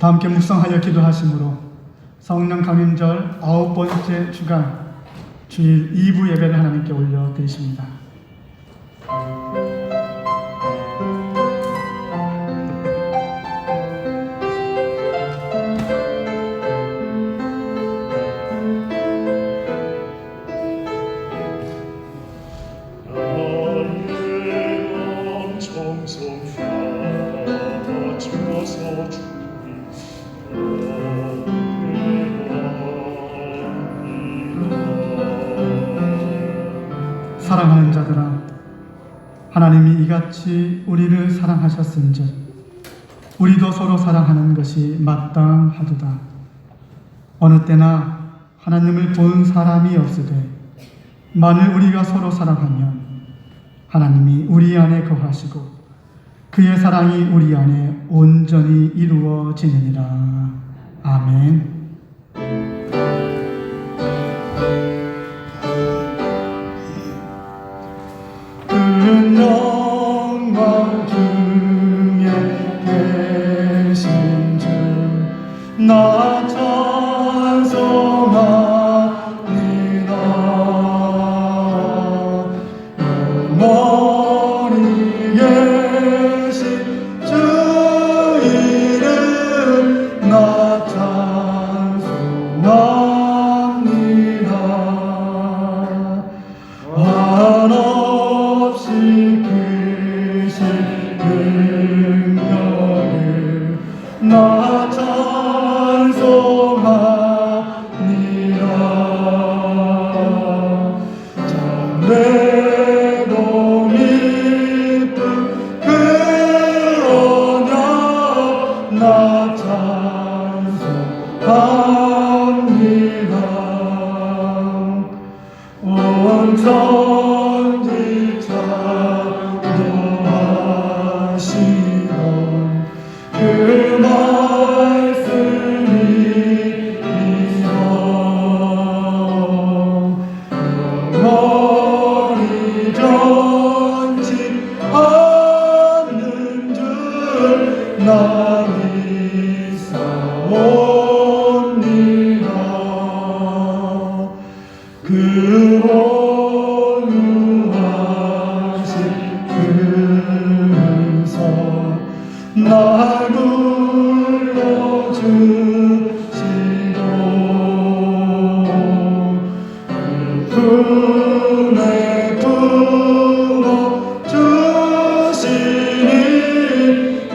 다 함께 묵상하여 기도하심으로 성령 강림절 9번째 주간 주일 2부 예배를 하나님께 올려드리십니다. 사랑하는 자들아, 하나님이 이같이 우리를 사랑하셨은즉 우리도 서로 사랑하는 것이 마땅하도다. 어느 때나 하나님을 본 사람이 없으되 만일 우리가 서로 사랑하면 하나님이 우리 안에 거하시고 그의 사랑이 우리 안에 온전히 이루어지느니라. 아멘. 영광 중에 계신 주 나 찬송합니다. 영원히 계신 주 이름 나 찬송합니다. 한없이 크신 능력을 나 찬송합니다. 참되고 미쁜 그 언약 나 찬송합니다. 온 천지 찬송하시던 그 말씀이 영원히 전진하는 줄 나 믿사옵니다. 그 온유하신 금성 날 불러주시고 그 품에 품어주시니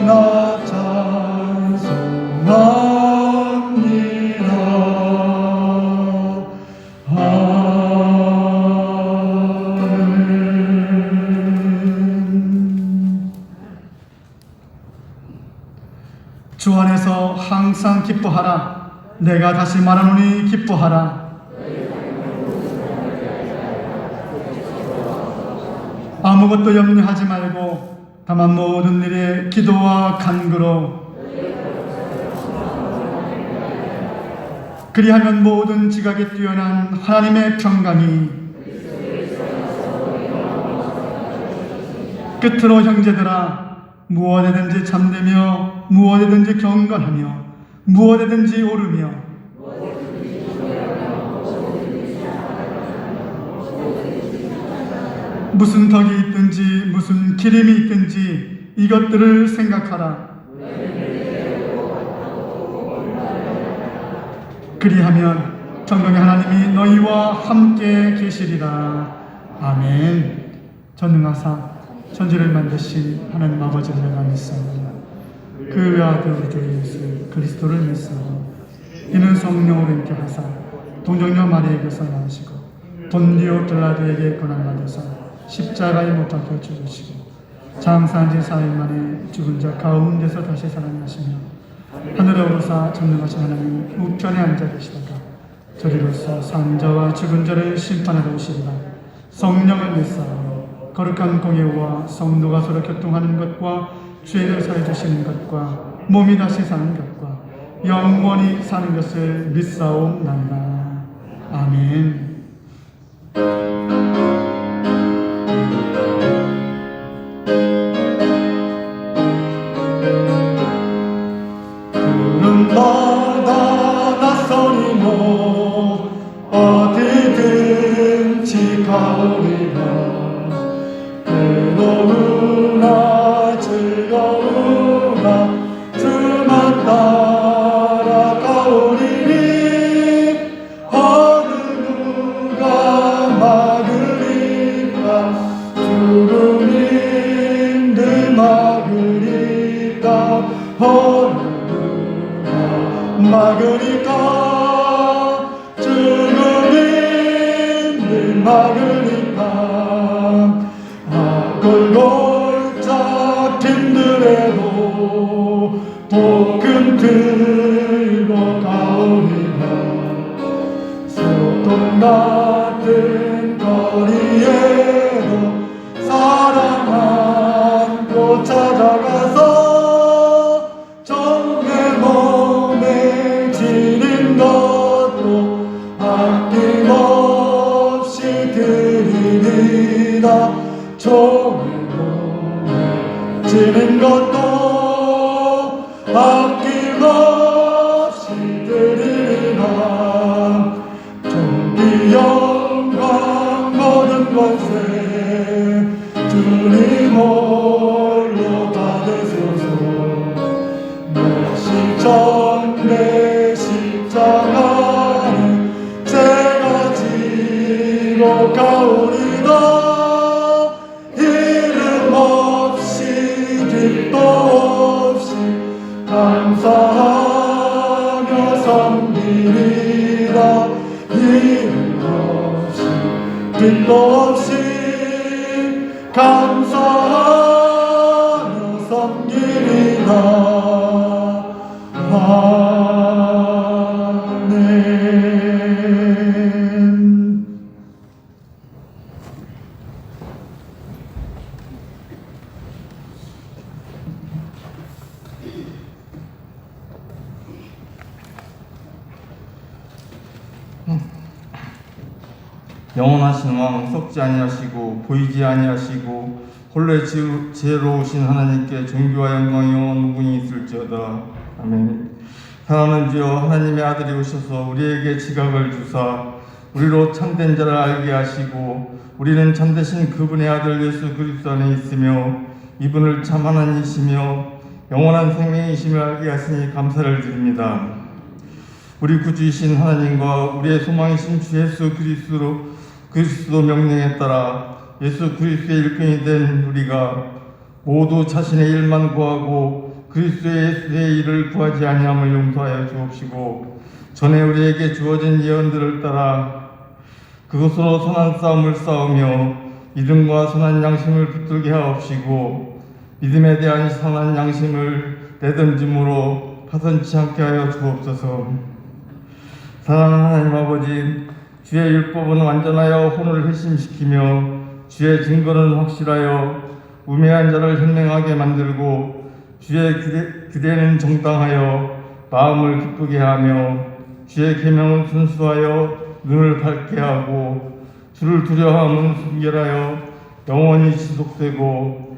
나 찬송합니다. 주 안에서 항상 기뻐하라. 내가 다시 말하노니 기뻐하라. 아무것도 염려하지 말고 다만 모든 일에 기도와 간구로 그리하면 모든 지각에 뛰어난 하나님의 평강이 끝으로 형제들아 무엇에든지 참되며 무엇에든지 경건하며 무엇에든지 오르며 무슨 덕이 있든지 무슨 기림이 있든지 이것들을 생각하라. 그리하면 정령의 하나님이 너희와 함께 계시리라. 아멘. 전능하사 천지를 만드신 하나님 아버지를 내가 믿습니다. 그 외아들 우리 주 예수 그리스도를 믿습니다. 이는 성령으로 잉태하사 동정녀 마리에게서 나으시고 본디오 빌라도에게 고난받으사 십자가에 못 박혀 죽으시고 장사한 지 4일 만에 죽은 자 가운데서 다시 살아나시며 하늘에 오르사 전능하신 하나님 우편에 앉아 계시다가 저리로서 산자와 죽은 자를 심판하러 오시리라. 성령을 믿사오니 거룩한 공예와 성도가 서로 교통하는 것과 죄를 사해 주시는 것과 몸이 다시 사는 것과 영원히 사는 것을 믿사옵나이다. 아멘. 푸른 어느 막으니까 죽음이 늘 막으니까 골골짝 힘들어도 복음 들고 가오리라. 소돔 같은 거리에도 사랑 안고 찾아가서 정의 몸에 지는 것도 아낌없이 드리리라. 정의 몸에 지는 것도 아낌없이 드리리라. 존귀 영광 모든 권세 주님 홀로 받으소서. 내 십자가는 제가 지고 가오리다. 이름 없이 뒷도 없이 감사하며 섬기리라. 이름 없이 뒷도 없이 감사하며 섬기리라. 아멘. 영원하신 왕, 썩지 아니하시고 보이지 아니하시고 홀로 지혜로우신 하나님께 존귀와 영광이 영원 무궁히 있을지어다. 아멘. 사랑하는 주여, 하나님의 아들이 오셔서 우리에게 지각을 주사 우리로 참된 자를 알게 하시고 우리는 참되신 그분의 아들 예수 그리스도 안에 있으며 이분을 참 하나님이시며 영원한 생명이심을 알게 하시니 감사를 드립니다. 우리 구주이신 하나님과 우리의 소망이신 주 예수 그리스도 명령에 따라 예수 그리스도의 일꾼이 된 우리가 모두 자신의 일만 구하고 그리스도의 예수의 일을 구하지 아니함을 용서하여 주옵시고 전에 우리에게 주어진 예언들을 따라 그것으로 선한 싸움을 싸우며 믿음과 선한 양심을 붙들게 하옵시고 믿음에 대한 선한 양심을 내던짐으로 파선치 않게 하여 주옵소서. 사랑하는 하나님 아버지, 주의 율법은 완전하여 혼을 회심시키며 주의 증거는 확실하여 우매한 자를 현명하게 만들고 주의 규례는 정당하여 마음을 기쁘게 하며 주의 계명은 순수하여 눈을 밝게 하고 주를 두려워함은 순결하여 영원히 지속되고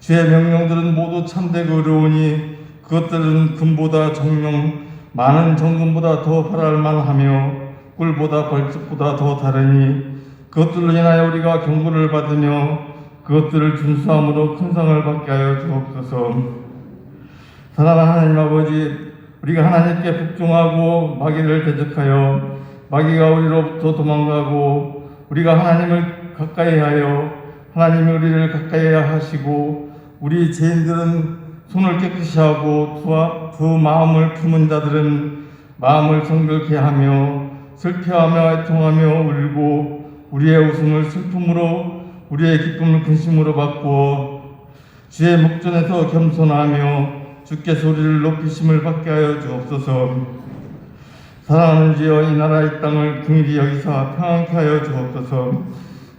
주의 명령들은 모두 참되고 의로우니 그것들은 금보다 정령 많은 정금보다 더 바랄만하며 꿀보다 벌집보다 더 다르니 그것들로 인하여 우리가 경고를 받으며 그것들을 준수함으로 큰 상을 받게 하여 주옵소서. 사랑하는 하나님 아버지, 우리가 하나님께 복종하고 마귀를 대적하여 마귀가 우리로부터 도망가고 우리가 하나님을 가까이 하여 하나님이 우리를 가까이 하시고 우리 죄인들은 손을 깨끗이 하고 두 마음을 품은 자들은 마음을 정결케 하며 슬퍼하며 애통하며 울고 우리의 웃음을 슬픔으로 우리의 기쁨을 근심으로 바꾸어 주의 목전에서 겸손하며 주께서 우리를 높이심을 받게 하여 주옵소서. 사랑하는 주여, 이 나라 이 땅을 긍휼히 여기사 평안케 하여 주옵소서.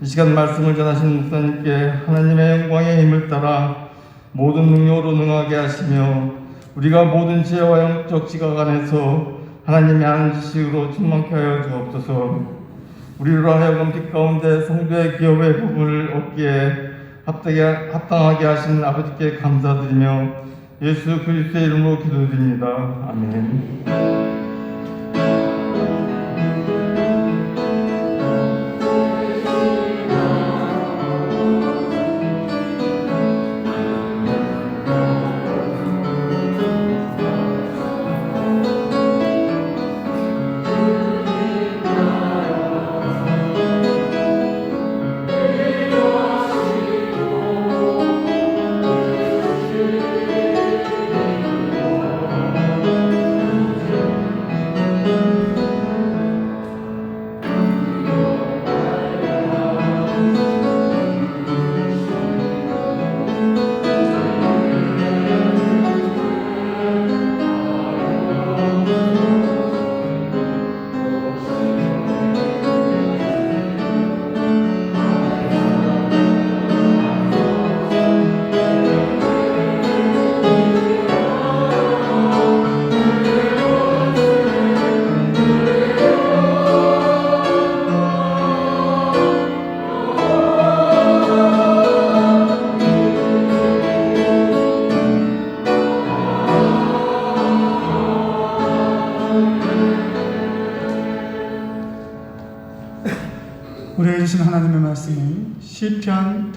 이 시간 말씀을 전하신 목사님께 하나님의 영광의 힘을 따라 모든 능력으로 능하게 하시며 우리가 모든 지혜와 영적 지각 안에서 하나님의 아는 지식으로 충만케 하여 주옵소서. 우리로 하여금 빛 가운데 성도의 기업의 부분을 얻기에 합당하게 하신 아버지께 감사드리며 예수 그리스도의 이름으로 기도드립니다. 아멘.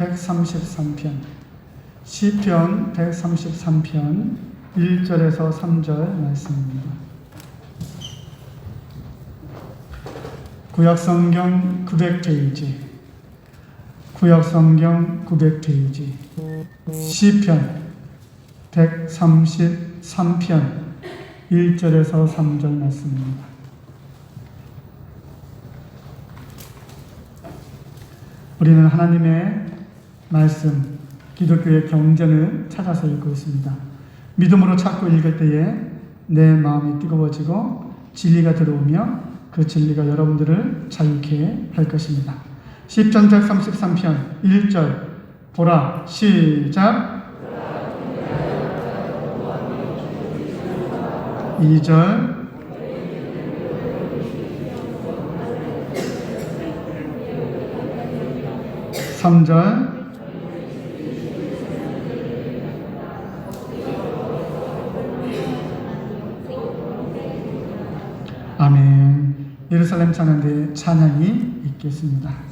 133편 시편 133편 1절에서 3절 말씀입니다. 구약성경 900페이지 구약성경 900페이지 시편 133편 1절에서 3절 말씀입니다. 우리는 하나님의 말씀, 기독교의 경전을 찾아서 읽고 있습니다. 믿음으로 찾고 읽을 때에 내 마음이 뜨거워지고 진리가 들어오며 그 진리가 여러분들을 자유케 할 것입니다. 시편 133편 1절 보라 시작 2절 3절 아멘. 예루살렘 찬양대의 찬양이 있겠습니다.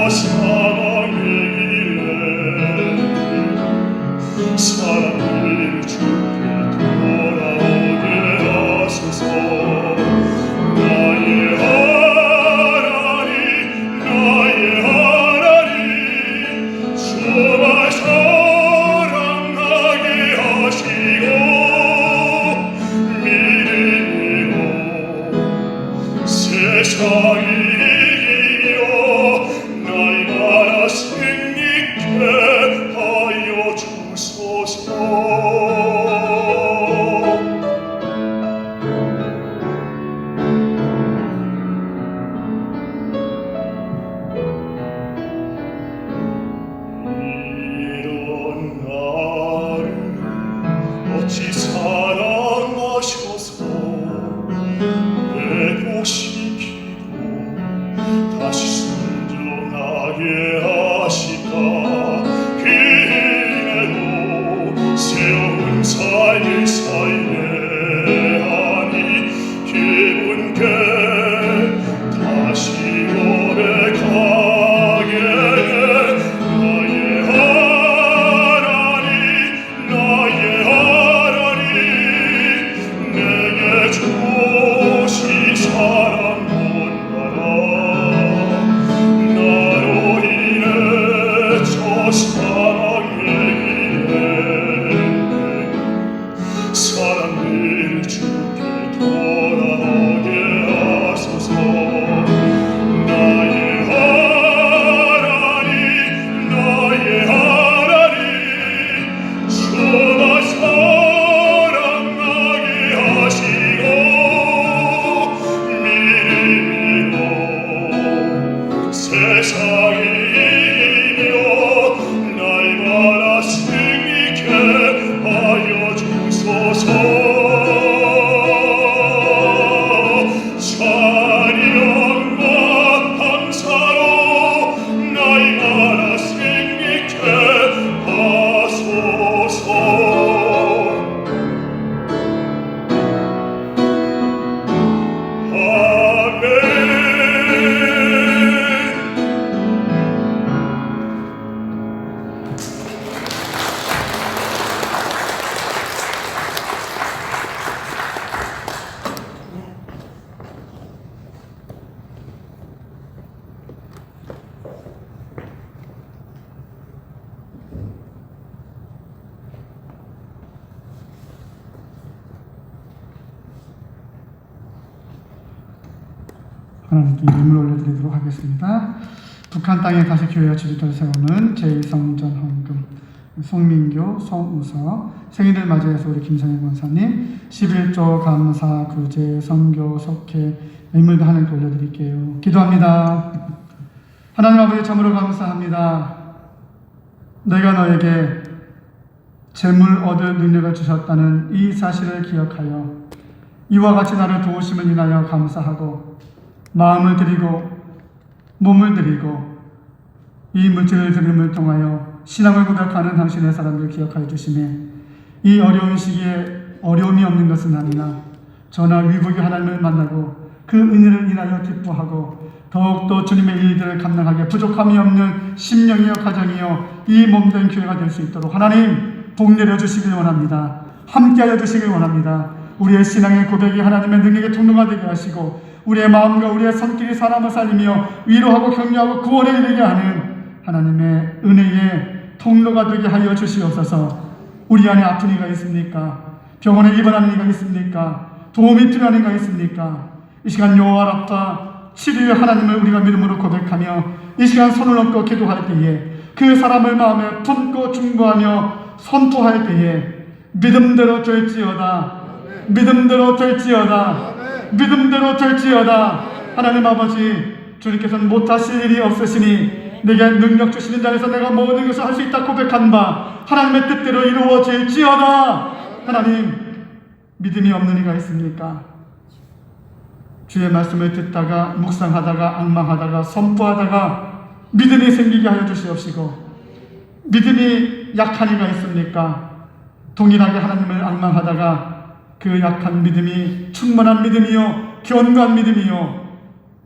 사랑의 길에 사랑을 주께 돌아오게 하소서. 나의 하나님 나의 하나님 정말 사랑나게 하시고 믿음으로 세상이 이기며 날마다 승리케 하여 주소서. 이런 나를 어찌 사랑하셔서 회복시키고 다시 순종하게 하시까. 그인에도 새로운 삶을 살게 하니 기분께 다시 고백하게 나의 하나님 나의 하나님 내게 주신 사랑 본받아. 나로 인해 저 사랑의 길에 사랑을 주께 돌아오게 하소서. 나의 하나님 나의 하나님 정말 사랑나게 하시고 믿음으로 세상이 이기며 날마다 승리케 하여 주소서. 찬양과 감사로 날마다 승리케 하소서. 아멘. 하나님께 이름을 올려드리도록 하겠습니다. 북한 땅에 다시 교회와 주기도를 세우는 제2성전 헌금 송민교, 송우서 생일을 맞이해서 우리 김성희 권사님 11조 감사, 구제, 선교, 속회 인물도 하나님께 올려드릴게요. 기도합니다. 하나님 아버지 참으로 감사합니다. 내가 너에게 재물 얻을 능력을 주셨다는 이 사실을 기억하여 이와 같이 나를 도우심을 인하여 감사하고 마음을 드리고 몸을 드리고 이 물질을 드림을 통하여 신앙을 고백하는 당신의 사람들 기억하여 주시매 이 어려운 시기에 어려움이 없는 것은 아니나 저나 위국의 하나님을 만나고 그 은혜를 인하여 기뻐하고 더욱더 주님의 일들을 감당하게 부족함이 없는 심령이여 가정이여 이 몸된 교회가 될 수 있도록 하나님 복 내려주시길 원합니다. 함께하여 주시길 원합니다. 우리의 신앙의 고백이 하나님의 능력의 통로가 되게 하시고 우리의 마음과 우리의 손길이 사람을 살리며 위로하고 격려하고 구원에 이르게 하는 하나님의 은혜의 통로가 되게 하여 주시옵소서. 우리 안에 아픈 이가 있습니까? 병원에 입원하는 이가 있습니까? 도움이 필요한 이가 있습니까? 이 시간 요하랍과 치료의 하나님을 우리가 믿음으로 고백하며 이 시간 손을 얹고 기도할 때에 그 사람을 마음에 품고 중보하며 선포할 때에 믿음대로 될지어다, 믿음대로 될지어다, 믿음대로 될지어다. 하나님 아버지, 주님께서는 못하실 일이 없으시니 내게 능력 주시는 자에서 내가 모든 것을 할 수 있다 고백한 바 하나님의 뜻대로 이루어질지어다. 하나님, 믿음이 없는 이가 있습니까? 주의 말씀을 듣다가 묵상하다가 앙망하다가 선포하다가 믿음이 생기게 하여 주시옵시고, 믿음이 약한 이가 있습니까? 동일하게 하나님을 앙망하다가 그 약한 믿음이 충만한 믿음이요 견고한 믿음이요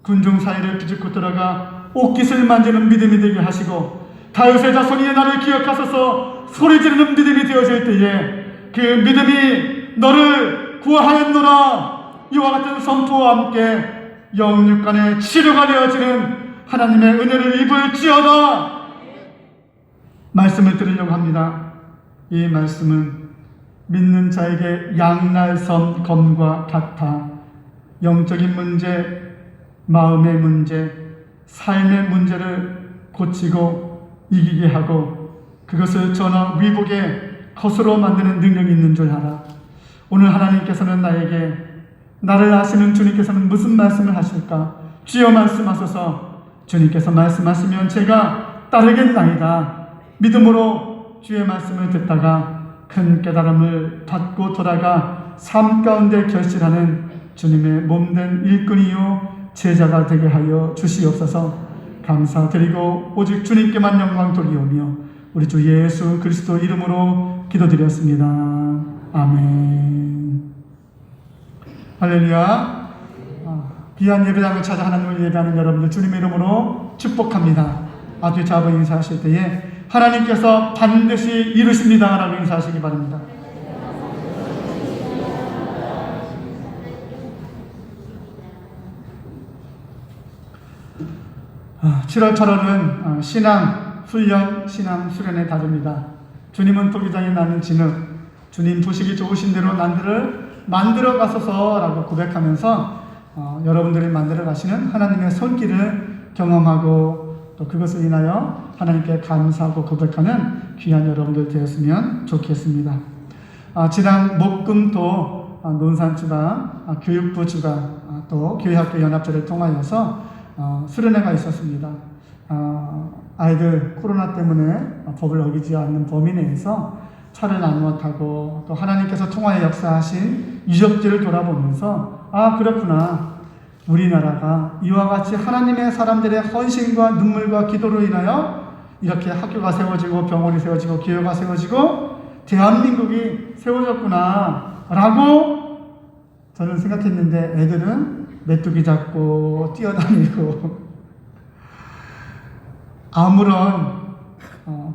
군중 사이를 비집고 들어가 옷깃을 만지는 믿음이 되게 하시고 다윗의 자손이 나를 기억하소서 소리 지르는 믿음이 되어질 때에 그 믿음이 너를 구하였노라 이와 같은 선포와 함께 영육간의 치료가 되어지는 하나님의 은혜를 입을지어다 말씀을 드리려고 합니다. 이 말씀은 믿는 자에게 양날섬 검과 같아 영적인 문제, 마음의 문제, 삶의 문제를 고치고 이기게 하고 그것을 전화 위복에 거스로 만드는 능력이 있는 줄 알아. 오늘 하나님께서는 나에게 나를 아시는 주님께서는 무슨 말씀을 하실까? 주여 말씀하소서. 주님께서 말씀하시면 제가 따르겠나이다. 믿음으로 주의 말씀을 듣다가 큰 깨달음을 받고 돌아가 삶 가운데 결실하는 주님의 몸된 일꾼이요 제자가 되게 하여 주시옵소서. 감사드리고 오직 주님께만 영광 돌리오며 우리 주 예수 그리스도 이름으로 기도드렸습니다. 아멘. 할렐루야. 귀한 예배당을 찾아 하나님을 예배하는 여러분들 주님의 이름으로 축복합니다. 아주 잡아 인사하실 때에 하나님께서 반드시 이루십니다 라고 인사하시기 바랍니다. 7월 8월은 신앙 훈련, 신앙 수련의 달입니다. 주님은 토기장에 나는 진흙, 주님 보시기 좋으신 대로 난들을 만들어 가소서 라고 고백하면서 여러분들이 만들어 가시는 하나님의 손길을 경험하고 또 그것을 인하여 하나님께 감사하고 고백하는 귀한 여러분들 되었으면 좋겠습니다. 지난 목금토 논산주가 교육부 주가 또 교회학교 연합회를 통하여서 수련회가 있었습니다. 아이들 코로나 때문에 법을 어기지 않는 범위 내에서 차를 나누어 타고 또 하나님께서 통화에 역사하신 유적지를 돌아보면서 그렇구나. 우리나라가 이와 같이 하나님의 사람들의 헌신과 눈물과 기도로 인하여 이렇게 학교가 세워지고 병원이 세워지고 교회가 세워지고 대한민국이 세워졌구나 라고 저는 생각했는데 애들은 메뚜기 잡고 뛰어다니고 아무런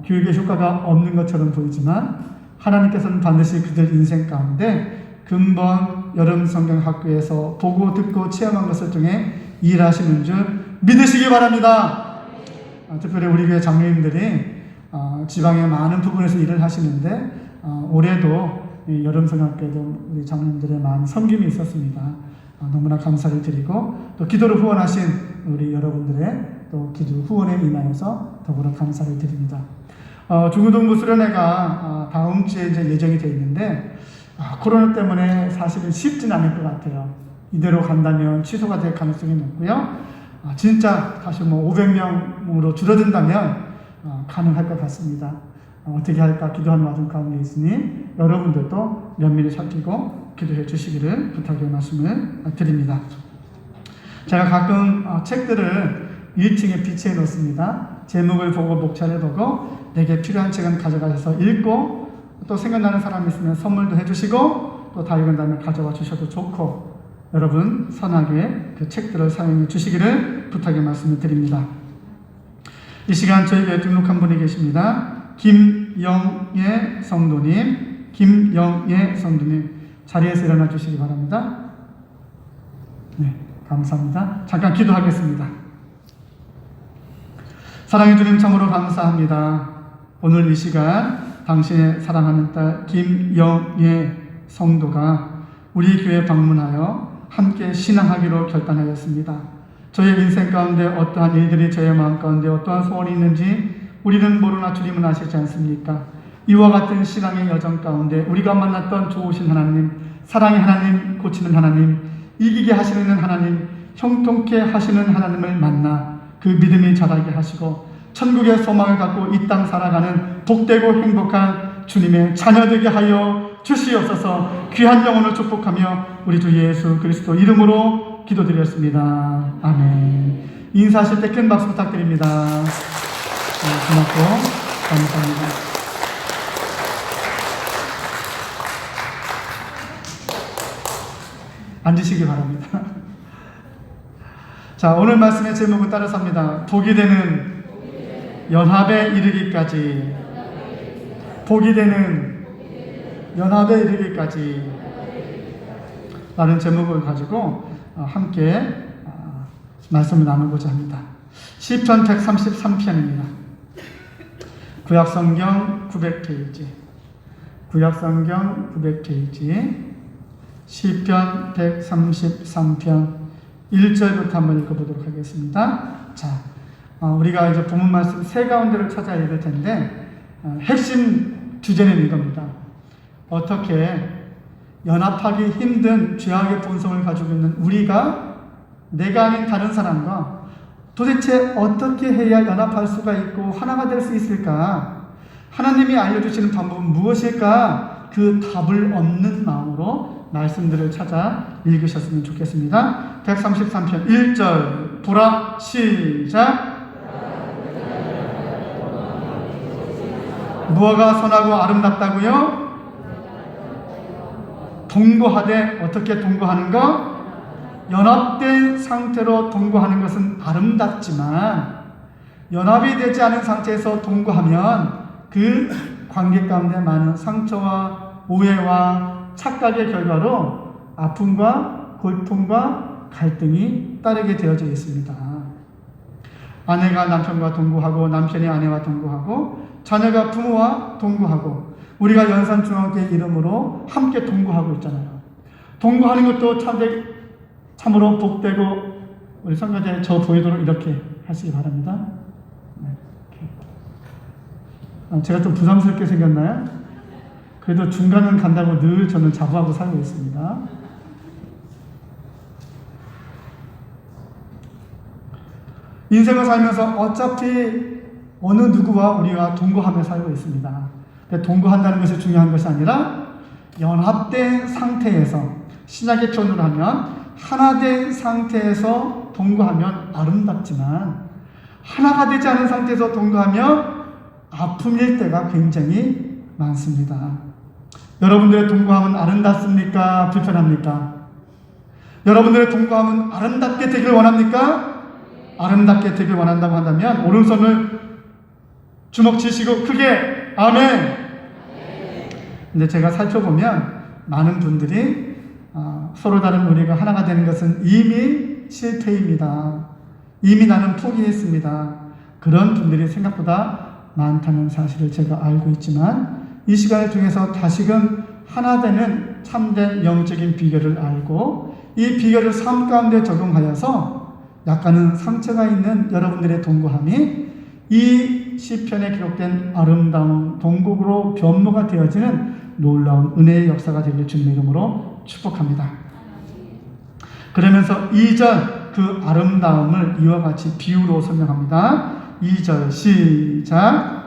교육의 효과가 없는 것처럼 보이지만 하나님께서는 반드시 그들 인생 가운데 근본 여름성경학교에서 보고 듣고 체험한 것을 통해 일하시는 줄 믿으시기 바랍니다. 특별히 우리 교회 장로님들이 지방의 많은 부분에서 일을 하시는데 올해도 여름성경학교에도 우리 장로님들의 많은 섬김이 있었습니다. 너무나 감사를 드리고 또 기도로 후원하신 우리 여러분들의 또 기도 후원에 인하여서 더불어 감사를 드립니다. 중고등부 수련회가 다음 주에 이제 예정이 되어 있는데 코로나 때문에 사실은 쉽진 않을 것 같아요. 이대로 간다면 취소가 될 가능성이 높고요. 진짜 다시 500명으로 줄어든다면 가능할 것 같습니다. 어떻게 할까 기도하는 와중 가운데 있으니 여러분들도 면밀히 살피고 기도해 주시기를 부탁의 말씀을 드립니다. 제가 가끔 책들을 1층에 비치해 놓습니다. 제목을 보고 목차를 보고 내게 필요한 책은 가져가셔서 읽고 또 생각나는 사람이 있으면 선물도 해주시고 또 다 읽은 다음에 가져와 주셔도 좋고 여러분 선하게 그 책들을 사용해 주시기를 부탁의 말씀을 드립니다. 이 시간 저희 교회 등록한 분이 계십니다. 김영예 성도님, 김영예 성도님 자리에서 일어나 주시기 바랍니다. 네, 감사합니다. 잠깐 기도하겠습니다. 사랑해 주님 참으로 감사합니다. 오늘 이 시간 당신의 사랑하는 딸 김영예 성도가 우리 교회 방문하여 함께 신앙하기로 결단하였습니다. 저의 인생 가운데 어떠한 일들이 저의 마음 가운데 어떠한 소원이 있는지 우리는 모르나 주님은 아시지 않습니까? 이와 같은 신앙의 여정 가운데 우리가 만났던 좋으신 하나님, 사랑의 하나님, 고치는 하나님, 이기게 하시는 하나님, 형통케 하시는 하나님을 만나 그 믿음이 자라게 하시고 천국의 소망을 갖고 이 땅 살아가는 복되고 행복한 주님의 자녀 되게 하여 주시옵소서. 귀한 영혼을 축복하며 우리 주 예수 그리스도 이름으로 기도드렸습니다. 아멘. 인사하실 때 큰 박수 부탁드립니다. 고맙고 감사합니다. 앉으시기 바랍니다. 자, 오늘 말씀의 제목은 따라서 합니다. 복이 되는 연합에 이르기까지. 복이 되는 연합에 이르기까지 라는 제목을 가지고 함께 말씀을 나누고자 합니다. 시편 133편입니다. 구약성경 900페이지, 구약성경 900페이지, 시편 133편 1절부터 한번 읽어보도록 하겠습니다. 자, 우리가 이제 본문 말씀 세 가운데를 찾아 읽을 텐데 핵심 주제는 이겁니다. 어떻게 연합하기 힘든 죄악의 본성을 가지고 있는 우리가 내가 아닌 다른 사람과 도대체 어떻게 해야 연합할 수가 있고 하나가 될 수 있을까? 하나님이 알려주시는 방법은 무엇일까? 그 답을 얻는 마음으로 말씀들을 찾아 읽으셨으면 좋겠습니다. 133편 1절 보라 시작. 무엇가 선하고 아름답다고요? 동거하되 어떻게 동거하는가? 연합된 상태로 동거하는 것은 아름답지만 연합이 되지 않은 상태에서 동거하면 그 관계 가운데 많은 상처와 오해와 착각의 결과로 아픔과 고통과 갈등이 따르게 되어져 있습니다. 아내가 남편과 동거하고 남편이 아내와 동거하고 자녀가 부모와 동거하고 우리가 연산중앙교회 이름으로 함께 동거하고 있잖아요. 동거하는 것도 참으로 복되고 우리 성가대 저 보이도록 이렇게 하시기 바랍니다. 네, 제가 좀 부담스럽게 생겼나요? 그래도 중간은 간다고 늘 저는 자부하고 살고 있습니다. 인생을 살면서 어차피 어느 누구와 우리가 동거하며 살고 있습니다. 동거한다는 것이 중요한 것이 아니라 연합된 상태에서 신약의 표현으로 하면 하나된 상태에서 동거하면 아름답지만 하나가 되지 않은 상태에서 동거하면 아픔일 때가 굉장히 많습니다. 여러분들의 동거함은 아름답습니까? 불편합니까? 여러분들의 동거함은 아름답게 되길 원합니까? 아름답게 되길 원한다고 한다면 오른손을 주먹 쥐시고 크게 아멘. 근데 제가 살펴보면 많은 분들이 서로 다른 우리가 하나가 되는 것은 이미 실패입니다. 이미 나는 포기했습니다. 그런 분들이 생각보다 많다는 사실을 제가 알고 있지만 이 시간을 통해서 다시금 하나 되는 참된 영적인 비결을 알고 이 비결을 삶 가운데 적용하여서 약간은 상처가 있는 여러분들의 동거함이 이 시편에 기록된 아름다운 동곡으로 변모가 되어지는 놀라운 은혜의 역사가 되길 주님의 이름으로 축복합니다. 그러면서 2절 그 아름다움을 이와 같이 비유로 설명합니다. 2절 시작.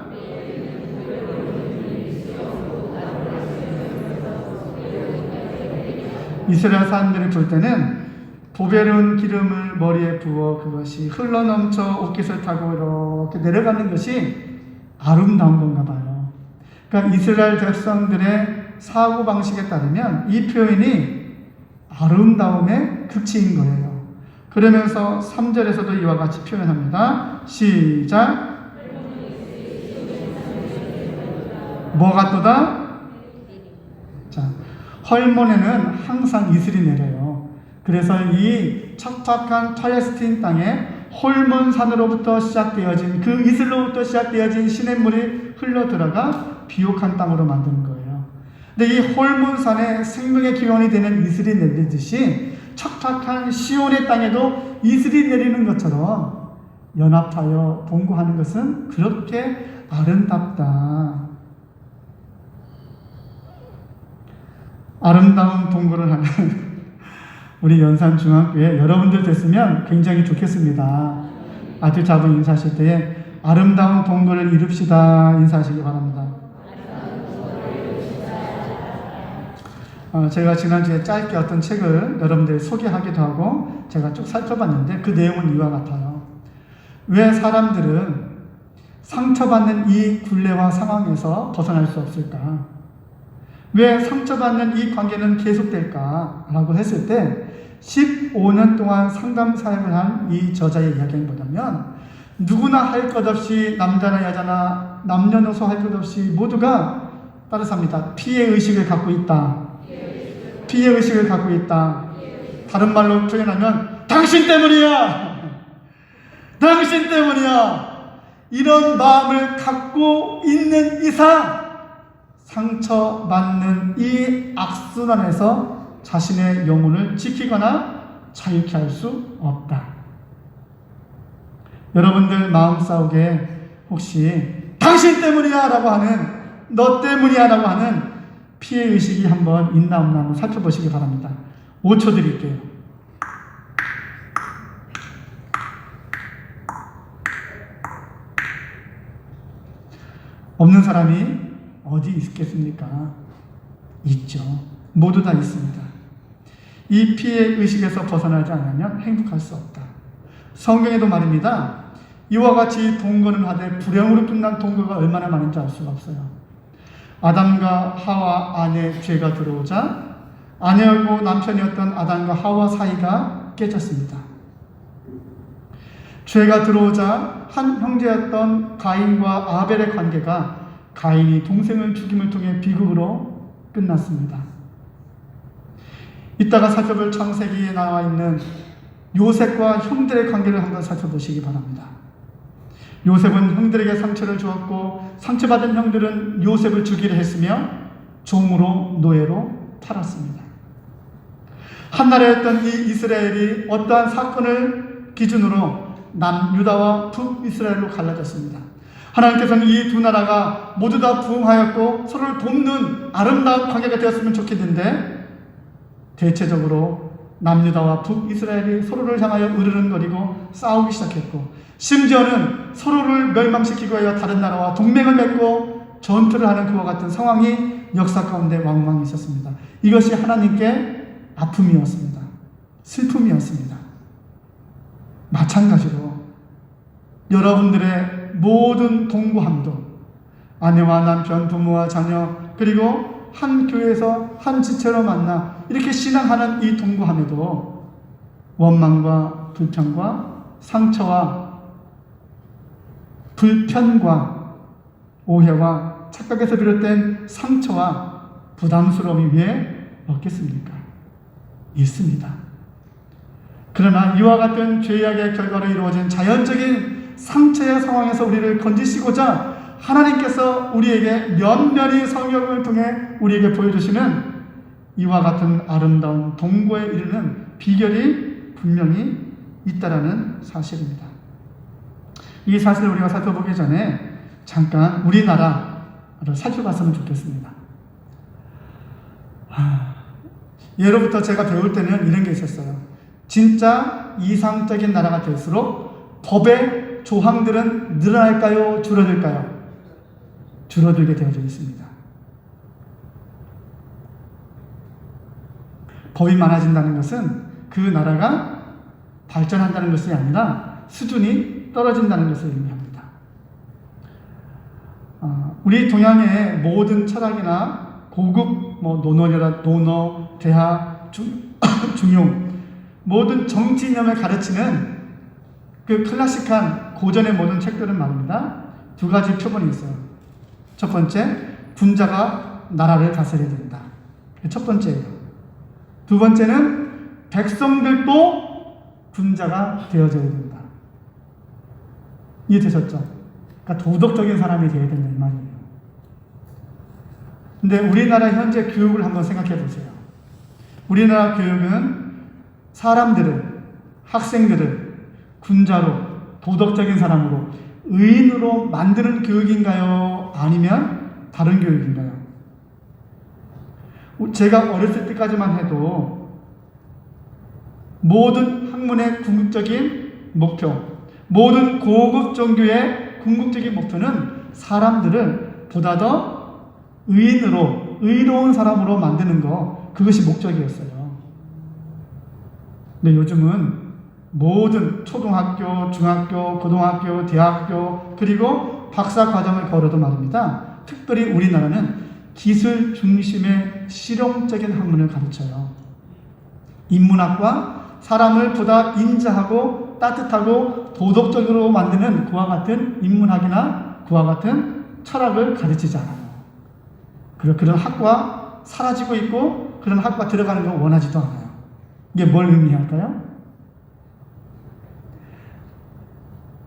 이스라엘 사람들이 볼 때는 보배로운 기름을 머리에 부어 그것이 흘러넘쳐 옷깃을 타고 이렇게 내려가는 것이 아름다운 건가 봐요. 그러니까 이스라엘 백성들의 사고방식에 따르면 이 표현이 아름다움의 극치인 거예요. 그러면서 3절에서도 이와 같이 표현합니다. 시작. 뭐가 또다? 자, 헐몬에는 항상 이슬이 내려요. 그래서 이 척박한 팔레스틴 땅에 홀몬산으로부터 시작되어진 그 이슬로부터 시작되어진 시냇물이 흘러들어가 비옥한 땅으로 만드는 거예요. 근데 이 홀몬산에 생명의 기원이 되는 이슬이 내리듯이 척박한 시온의 땅에도 이슬이 내리는 것처럼 연합하여 동거하는 것은 그렇게 아름답다. 아름다운 동거를 하는 우리 연산중앙교회 여러분들 됐으면 굉장히 좋겠습니다. 아들 잡은 인사하실 때에 아름다운 동거를 이룹시다 인사하시기 바랍니다. 제가 지난주에 짧게 어떤 책을 여러분들 소개하기도 하고 제가 쭉 살펴봤는데 그 내용은 이와 같아요. 왜 사람들은 상처받는 이 굴레와 상황에서 벗어날 수 없을까? 왜 상처받는 이 관계는 계속될까? 라고 했을 때 15년 동안 상담 사역을 한 이 저자의 이야기를 보자면 누구나 할 것 없이 남자나 여자나 남녀노소 할 것 없이 모두가 따라서 합니다. 피해의식을 갖고 있다. 피해의식을 갖고 있다. 다른 말로 표현하면 당신 때문이야. 당신 때문이야. 이런 마음을 갖고 있는 이상 상처받는 이 악순환에서 자신의 영혼을 지키거나 자유케 할 수 없다. 여러분들 마음속에 혹시 당신 때문이야 라고 하는, 너 때문이야 라고 하는 피해의식이 한번 있나 없나 한번 살펴보시기 바랍니다. 5초 드릴게요. 없는 사람이 어디 있겠습니까? 있죠. 모두 다 있습니다. 이 피해의식에서 벗어나지 않으면 행복할 수 없다. 성경에도 말입니다. 이와 같이 동거는 하되 불행으로 끝난 동거가 얼마나 많은지 알 수가 없어요. 아담과 하와 안에 죄가 들어오자 아내하고 남편이었던 아담과 하와 사이가 깨졌습니다. 죄가 들어오자 한 형제였던 가인과 아벨의 관계가 가인이 동생을 죽임을 통해 비극으로 끝났습니다. 이따가 살펴볼 창세기에 나와 있는 요셉과 형들의 관계를 한번 살펴보시기 바랍니다. 요셉은 형들에게 상처를 주었고 상처받은 형들은 요셉을 죽이려 했으며 종으로 노예로 팔았습니다. 한나라였던 이 이스라엘이 어떠한 사건을 기준으로 남유다와 북이스라엘로 갈라졌습니다. 하나님께서는 이 두 나라가 모두 다 부흥하였고 서로를 돕는 아름다운 관계가 되었으면 좋겠는데 대체적으로 남유다와 북이스라엘이 서로를 향하여 으르렁거리고 싸우기 시작했고 심지어는 서로를 멸망시키기 위하여 다른 나라와 동맹을 맺고 전투를 하는 그와 같은 상황이 역사 가운데 왕왕 있었습니다. 이것이 하나님께 아픔이었습니다. 슬픔이었습니다. 마찬가지로 여러분들의 모든 동거함도 아내와 남편, 부모와 자녀, 그리고 한 교회에서 한 지체로 만나 이렇게 신앙하는 이 동거함에도 원망과 불평과 상처와 불편과 오해와 착각에서 비롯된 상처와 부담스러움이 왜 없겠습니까? 있습니다. 그러나 이와 같은 죄악의 결과로 이루어진 자연적인 상처의 상황에서 우리를 건지시고자 하나님께서 우리에게 면면히 성경을 통해 우리에게 보여주시는 이와 같은 아름다운 동거에 이르는 비결이 분명히 있다라는 사실입니다. 이 사실을 우리가 살펴보기 전에 잠깐 우리나라를 살펴봤으면 좋겠습니다. 예로부터 제가 배울 때는 이런 게 있었어요. 진짜 이상적인 나라가 될수록 법의 조항들은 늘어날까요? 줄어들까요? 줄어들게 되어져 있습니다. 법이 많아진다는 것은 그 나라가 발전한다는 것이 아니라 수준이 떨어진다는 것을 의미합니다. 우리 동양의 모든 철학이나 고급 논어, 대학, 중용 모든 정치 이념을 가르치는 그 클래식한 고전의 모든 책들은 말입니다. 두 가지 표본이 있어요. 첫 번째, 군자가 나라를 다스려야 된다. 첫 번째예요. 두 번째는 백성들도 군자가 되어져야 된다. 이해되셨죠? 그러니까 도덕적인 사람이 되어야 된다 이 말이에요. 근데 우리나라 현재 교육을 한번 생각해 보세요. 우리나라 교육은 사람들을, 학생들을 군자로, 도덕적인 사람으로, 의인으로 만드는 교육인가요? 아니면 다른 교육인가요? 제가 어렸을 때까지만 해도 모든 학문의 궁극적인 목표, 모든 고급 종교의 궁극적인 목표는 사람들을 보다 더 의인으로, 의로운 사람으로 만드는 거, 그것이 목적이었어요. 근데 요즘은 모든 초등학교, 중학교, 고등학교, 대학교, 그리고 박사 과정을 걸어도 말입니다. 특별히 우리나라는 기술 중심의 실용적인 학문을 가르쳐요. 인문학과 사람을 보다 인자하고 따뜻하고 도덕적으로 만드는 그와 같은 인문학이나 그와 같은 철학을 가르치지 않아요. 그리고 그런 학과 사라지고 있고 그런 학과 들어가는 걸 원하지도 않아요. 이게 뭘 의미할까요?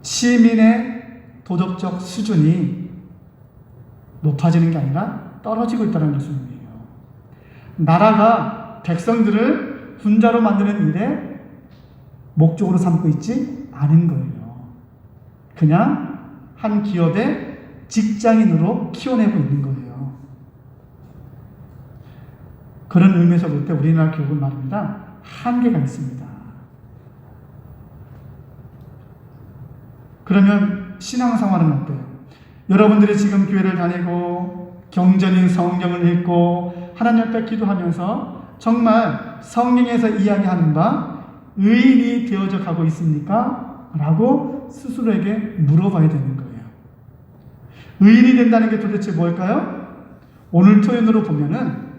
시민의 도덕적 수준이 높아지는 게 아니라 떨어지고 있다는 것을 의미해요. 나라가 백성들을 군자로 만드는 일에 목적으로 삼고 있지 않은 거예요. 그냥 한 기업의 직장인으로 키워내고 있는 거예요. 그런 의미에서 볼 때 우리나라 교육은 말입니다. 한계가 있습니다. 그러면 신앙생활은 어때요? 여러분들이 지금 교회를 다니고 경전인 성경을 읽고 하나님 앞에 기도하면서 정말 성경에서 이야기하는 바 의인이 되어져 가고 있습니까? 라고 스스로에게 물어봐야 되는 거예요. 의인이 된다는 게 도대체 뭘까요? 오늘 토요일로 보면은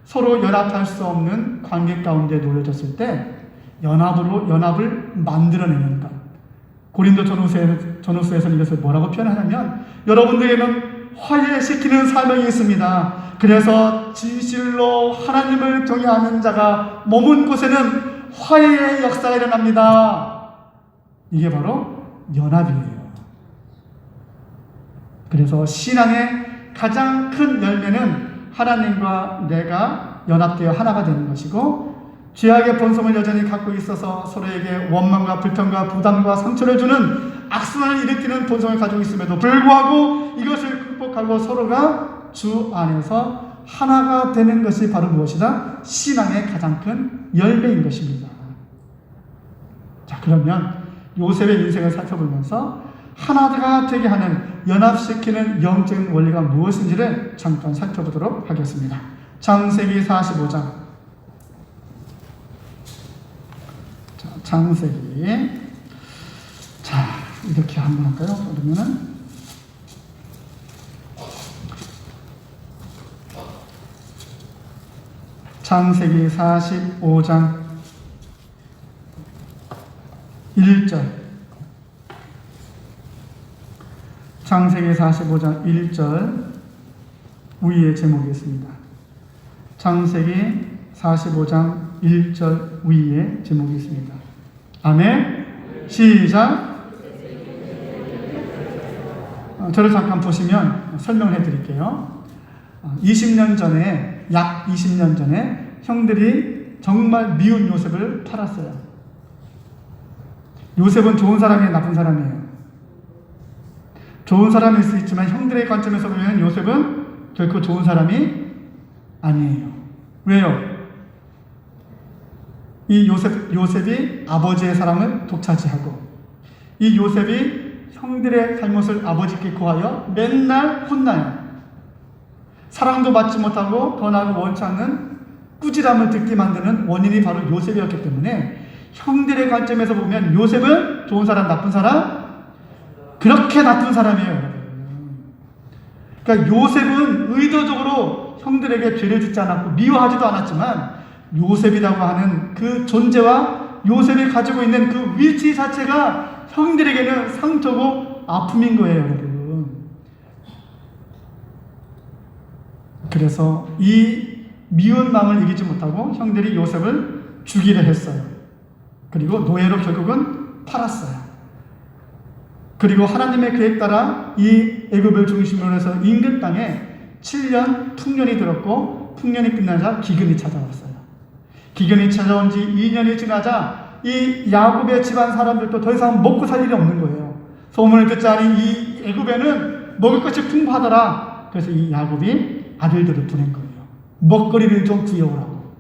서로 연합할 수 없는 관계 가운데 놓여졌을 때 연합을 만들어내는 것. 고린도 전후서에서는 이것을 뭐라고 표현하냐면 여러분들에게는 화해시키는 사명이 있습니다. 그래서 진실로 하나님을 경외하는 자가 머문 곳에는 화해의 역사가 일어납니다. 이게 바로 연합이에요. 그래서 신앙의 가장 큰 열매는 하나님과 내가 연합되어 하나가 되는 것이고 죄악의 본성을 여전히 갖고 있어서 서로에게 원망과 불평과 부담과 상처를 주는 악순환을 일으키는 본성을 가지고 있음에도 불구하고 이것을 극복하고 서로가 주 안에서 하나가 되는 것이 바로 무엇이다? 신앙의 가장 큰 열매인 것입니다. 자, 그러면 요셉의 인생을 살펴보면서 하나가 되게 하는 연합시키는 영적인 원리가 무엇인지를 잠깐 살펴보도록 하겠습니다. 창세기 45장. 자, 창세기. 자, 이렇게 한번 할까요? 그러면은 창세기 45장 1절. 창세기 45장 1절 위의 제목이 있습니다. 창세기 45장 1절 위의 제목이 있습니다. 아멘. 시작. 저를 잠깐 보시면 설명을 해드릴게요. 20년 전에, 약 20년 전에 형들이 정말 미운 요셉을 팔았어요. 요셉은 좋은 사람이에요, 나쁜 사람이에요? 좋은 사람일 수 있지만 형들의 관점에서 보면 요셉은 결코 좋은 사람이 아니에요. 왜요? 이 요셉이 아버지의 사랑을 독차지하고 이 요셉이 형들의 잘못을 아버지께 고하여 맨날 혼나요. 사랑도 받지 못하고 더 나아가 원치 않는 꾸지람을 듣게 만드는 원인이 바로 요셉이었기 때문에 형들의 관점에서 보면 요셉은 좋은 사람, 나쁜 사람? 그렇게 나쁜 사람이에요, 여러분. 그러니까 요셉은 의도적으로 형들에게 죄를 짓지 않았고 미워하지도 않았지만 요셉이라고 하는 그 존재와 요셉이 가지고 있는 그 위치 자체가 형들에게는 상처고 아픔인 거예요, 여러분. 그래서 이 미운 마음을 이기지 못하고 형들이 요셉을 죽이려 했어요. 그리고 노예로 결국은 팔았어요. 그리고 하나님의 계획 따라 이 애굽을 중심으로 해서 인근 땅에 7년 풍년이 들었고 풍년이 끝나자 기근이 찾아왔어요. 기근이 찾아온 지 2년이 지나자 이 야곱의 집안 사람들도 더 이상 먹고 살 일이 없는 거예요. 소문을 듣자니 이 애굽에는 먹을 것이 풍부하더라. 그래서 이 야곱이 아들들을 보낸 거예요. 먹거리를 좀 구해오라고.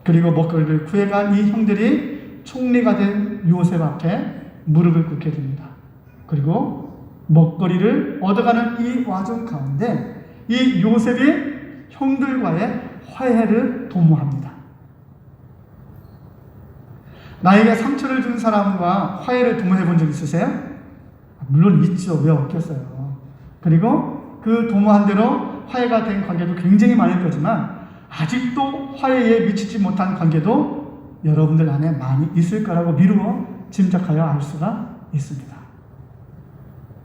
그리고 먹거리를 구해간 이 형들이 총리가 된 요셉 앞에 무릎을 꿇게 됩니다. 그리고 먹거리를 얻어가는 이 와중 가운데 이 요셉이 형들과의 화해를 도모합니다. 나에게 상처를 준 사람과 화해를 도모해 본 적 있으세요? 물론 있죠. 왜 없겠어요. 그리고 그 도모한 대로 화해가 된 관계도 굉장히 많을 거지만 아직도 화해에 미치지 못한 관계도 여러분들 안에 많이 있을 거라고 미루어 짐작하여 알 수가 있습니다.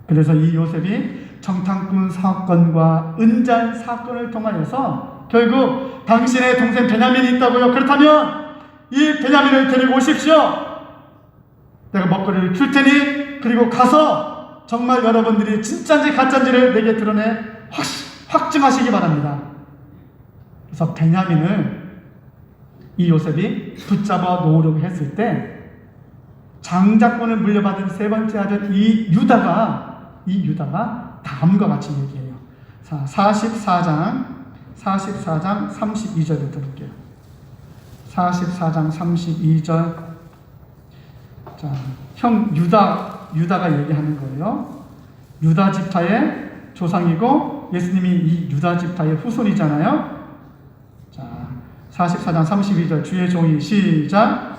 그래서 이 요셉이 정탐꾼 사건과 은잔 사건을 통하여서 결국 당신의 동생 베냐민이 있다고요. 그렇다면 이 베냐민을 데리고 오십시오. 내가 먹거리를 줄 테니 그리고 가서 정말 여러분들이 진짜인지 가짜인지를 내게 드러내 확증하시기 바랍니다. 그래서 베냐민을 이 요셉이 붙잡아 놓으려고 했을 때 장자권을 물려받은 세 번째 아들 이 유다가 다음과 같이 얘기해요. 자, 44장 32절을 들을게요. 44장 32절. 자, 형 유다가 얘기하는 거예요. 유다 지파의 조상이고 예수님이 이 유다 지파의 후손이잖아요. 자, 44장 32절 주의 종이 시작.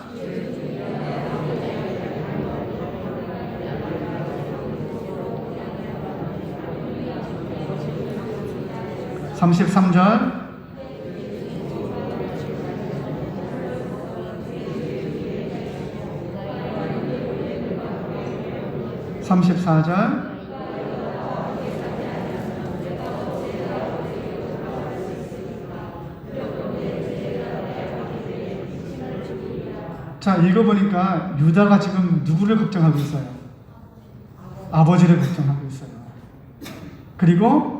33절 34절 자, 읽어보니까 유다가 지금 누구를 걱정하고 있어요? 아버지를 걱정하고 있어요. 그리고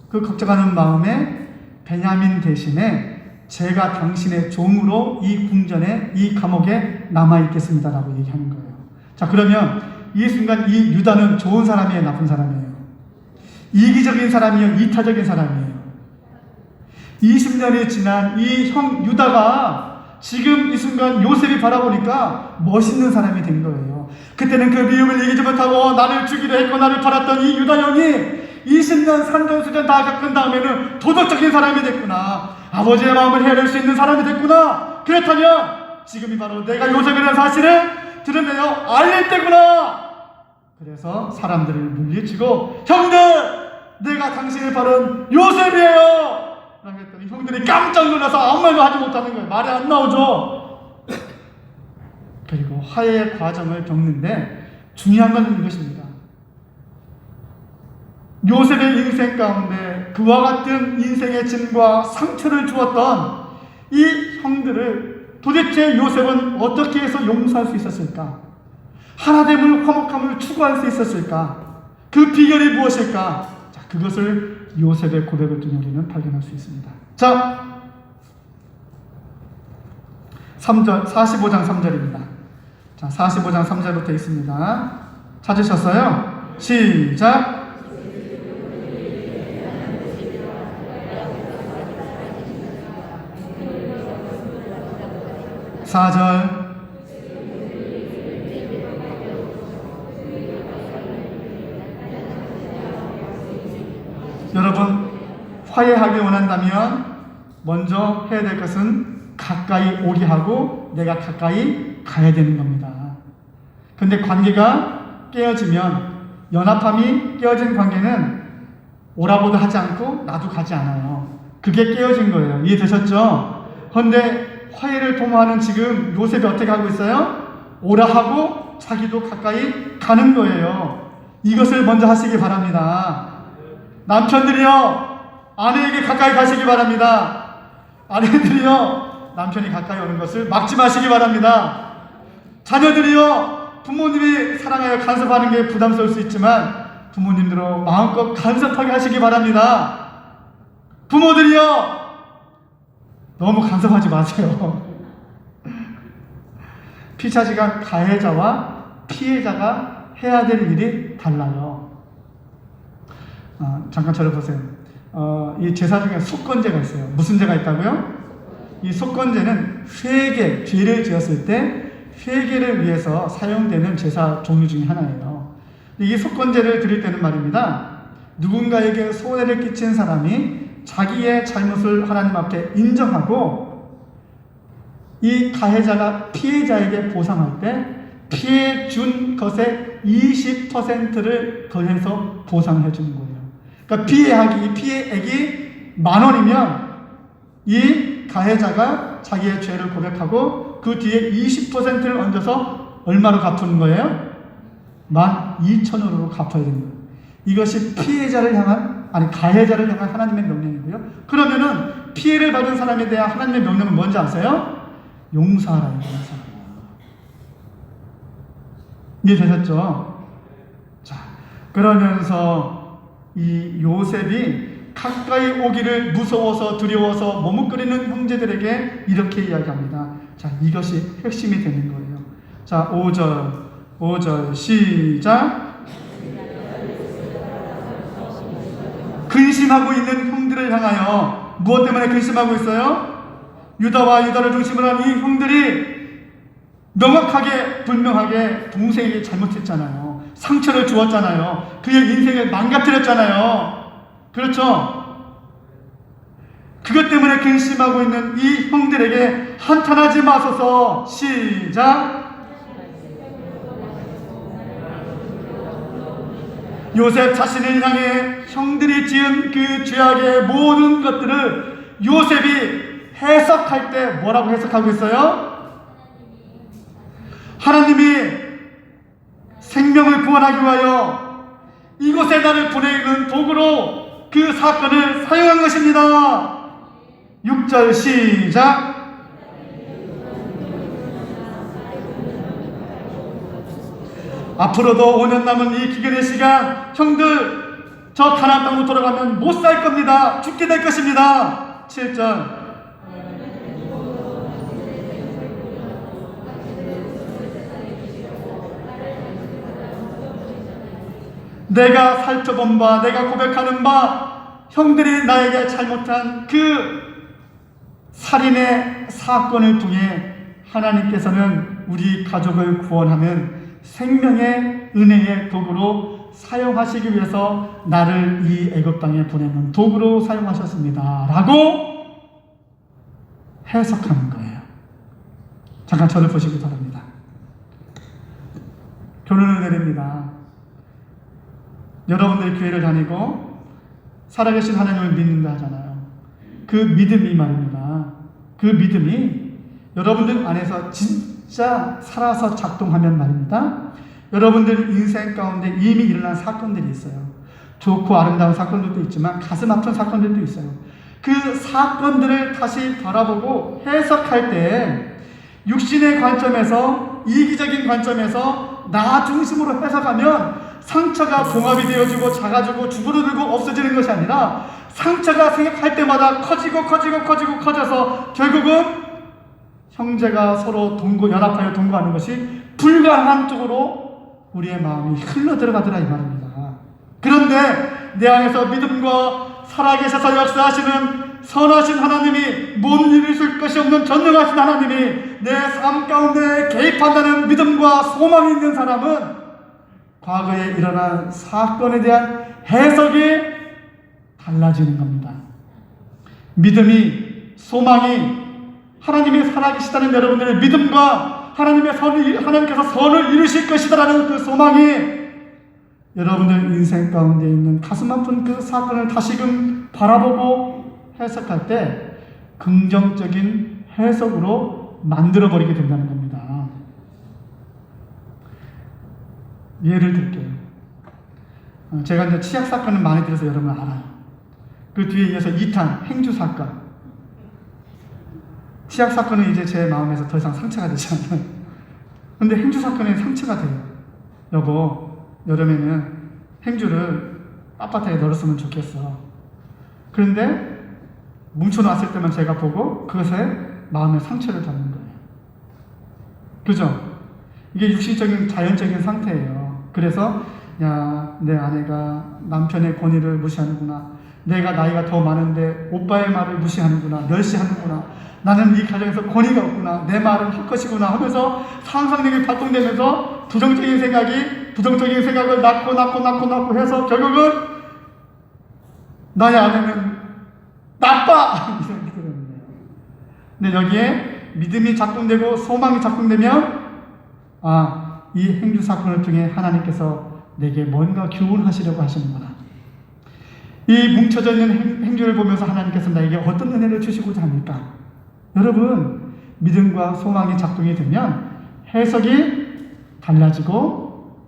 그 걱정하는 마음에 베냐민 대신에 제가 당신의 종으로 이 궁전에 이 감옥에 남아있겠습니다라고 얘기하는 거예요. 자, 그러면 이 순간 이 유다는 좋은 사람이에요, 나쁜 사람이에요? 이기적인 사람이에요, 이타적인 사람이에요? 20년이 지난 이 형 유다가 지금 이 순간 요셉이 바라보니까 멋있는 사람이 된 거예요. 그때는 그 미움을 이기지 못하고 나를 죽이려 했고 나를 팔았던 이 유다 형이 20년 산전수전 다 겪은 다음에는 도덕적인 사람이 됐구나. 아버지의 마음을 헤아릴 수 있는 사람이 됐구나. 그렇다면 지금이 바로 내가 요셉이라는 사실을 드러내어 알릴 때구나. 그래서 사람들을 물리치고 형들! 내가 당신을 바른 요셉이에요! 라고 했더니 형들이 깜짝 놀라서 아무 말도 하지 못하는 거예요. 말이 안 나오죠. 그리고 화해의 과정을 겪는데 중요한 건 이것입니다. 요셉의 인생 가운데 그와 같은 인생의 짐과 상처를 주었던 이 형들을 도대체 요셉은 어떻게 해서 용서할 수 있었을까? 하나됨을, 화목함을 추구할 수 있었을까? 그 비결이 무엇일까? 자, 그것을 요셉의 고백을 통해 우리는 발견할 수 있습니다. 자, 3절, 45장 3절입니다. 자, 45장 3절부터 있습니다. 찾으셨어요? 시작! 4절 여러분, 화해하기 원한다면 먼저 해야 될 것은 가까이 오게 하고 내가 가까이 가야 되는 겁니다. 근데 관계가 깨어지면, 연합함이 깨어진 관계는 오라고도 하지 않고 나도 가지 않아요. 그게 깨어진 거예요. 이해되셨죠? 그런데 화해를 도모하는 지금 요셉이 어떻게 하고 있어요? 오라 하고 자기도 가까이 가는 거예요. 이것을 먼저 하시기 바랍니다. 남편들이요, 아내에게 가까이 가시기 바랍니다. 아내들이요, 남편이 가까이 오는 것을 막지 마시기 바랍니다. 자녀들이요, 부모님이 사랑하여 간섭하는 게 부담스러울 수 있지만 부모님들로 마음껏 간섭하게 하시기 바랍니다. 부모들이요, 너무 간섭하지 마세요. 피차지가 가해자와 피해자가 해야 될 일이 달라요. 잠깐 저를 보세요. 이 제사 중에 속건제가 있어요. 무슨 제가 있다고요? 이 속건제는 회개, 죄를 지었을 때 회개를 위해서 사용되는 제사 종류 중에 하나예요. 이 속건제를 드릴 때는 말입니다. 누군가에게 손해를 끼친 사람이 자기의 잘못을 하나님 앞에 인정하고 이 가해자가 피해자에게 보상할 때 피해 준 것의 20%를 더해서 보상해 주는 거예요. 그러니까 피해액이 10,000원이면 이 가해자가 자기의 죄를 고백하고 그 뒤에 20%를 얹어서 얼마로 갚는 거예요? 12,000원으로 갚아야 됩니다. 이것이 피해자를 향한, 아니 가해자를 향한 하나님의 명령이고요. 그러면은 피해를 받은 사람에 대한 하나님의 명령은 뭔지 아세요? 용서하라, 용서하라. 이해되셨죠? 자, 그러면서 이 요셉이 가까이 오기를 무서워서 두려워서 머뭇거리는 형제들에게 이렇게 이야기합니다. 자, 이것이 핵심이 되는 거예요. 자, 5절 시작. 근심하고 있는 형들을 향하여, 무엇 때문에 근심하고 있어요? 유다와 유다를 중심으로 한 이 형들이 명확하게 분명하게 동생에게 잘못했잖아요. 상처를 주었잖아요. 그의 인생을 망가뜨렸잖아요. 그렇죠? 그것 때문에 근심하고 있는 이 형들에게 한탄하지 마소서. 시작. 요셉 자신을 향해 형들이 지은 그 죄악의 모든 것들을 요셉이 해석할 때 뭐라고 해석하고 있어요? 하나님이 생명을 구원하기 위하여 이곳에 나를 보내는 도구로 그 사건을 사용한 것입니다. 6절 시작. 앞으로도 5년 남은 이 기근의 시간, 형들 저 가나안 땅으로 돌아가면 못 살 겁니다. 죽게 될 것입니다. 7절. 내가 살펴본 바, 내가 고백하는 바, 형들이 나에게 잘못한 그 살인의 사건을 통해 하나님께서는 우리 가족을 구원하는 생명의 은혜의 도구로 사용하시기 위해서 나를 이 애굽 땅에 보내는 도구로 사용하셨습니다. 라고 해석하는 거예요. 잠깐 저를 보시기 바랍니다. 결론을 내립니다. 여러분들이 교회를 다니고 살아계신 하나님을 믿는다 하잖아요. 그 믿음이 말입니다. 그 믿음이 여러분들 안에서 진짜 살아서 작동하면 말입니다. 여러분들 인생 가운데 이미 일어난 사건들이 있어요. 좋고 아름다운 사건들도 있지만 가슴 아픈 사건들도 있어요. 그 사건들을 다시 바라보고 해석할 때 육신의 관점에서, 이기적인 관점에서 나 중심으로 해석하면 상처가 봉합이 되어지고 작아지고 주그러들고 없어지는 것이 아니라 상처가 생각할 때마다 커져서 결국은 형제가 서로 연합하여 동거하는 것이 불가능한 쪽으로 우리의 마음이 흘러 들어가더라 이 말입니다. 그런데 내 안에서 믿음과 살아계셔서 역사하시는 선하신 하나님이 못 이루실 것이 없는 전능하신 하나님이 내 삶 가운데 개입한다는 믿음과 소망이 있는 사람은 과거에 일어난 사건에 대한 해석이 달라지는 겁니다. 믿음이, 소망이, 하나님이 살아계시다는 여러분들의 믿음과 하나님께서 선을 이루실 것이다라는 그 소망이 여러분들 인생 가운데 있는 가슴 아픈 그 사건을 다시금 바라보고 해석할 때 긍정적인 해석으로 만들어버리게 된다는 겁니다. 예를 들게요. 제가 이제 치약 사건을 많이 들어서 여러분 알아요. 그 뒤에 이어서 2탄 행주 사건. 치약 사건은 이제 제 마음에서 더 이상 상처가 되지 않아요. 근데 행주 사건은 상처가 돼요. 여보, 여름에는 행주를 빳빳하게 널었으면 좋겠어. 그런데 뭉쳐놨을 때만 제가 보고 그것에 마음의 상처를 받는 거예요. 그죠? 이게 육신적인 자연적인 상태예요. 그래서 야, 내 아내가 남편의 권위를 무시하는구나. 내가 나이가 더 많은데 오빠의 말을 무시하는구나. 멸시하는구나. 나는 이 가정에서 권위가 없구나. 내 말은 할 것이구나 하면서 상상력이 발동되면서 부정적인 생각을 낳고 해서 결국은 나의 아내는 나빠! 이렇게 되는 거예요. 근데 여기에 믿음이 작동되고 소망이 작동되면 이 행주 사건을 통해 하나님께서 내게 뭔가 교훈하시려고 하시는구나. 이 뭉쳐져 있는 행주를 보면서 하나님께서 나에게 어떤 은혜를 주시고자 합니까? 여러분, 믿음과 소망이 작동이 되면 해석이 달라지고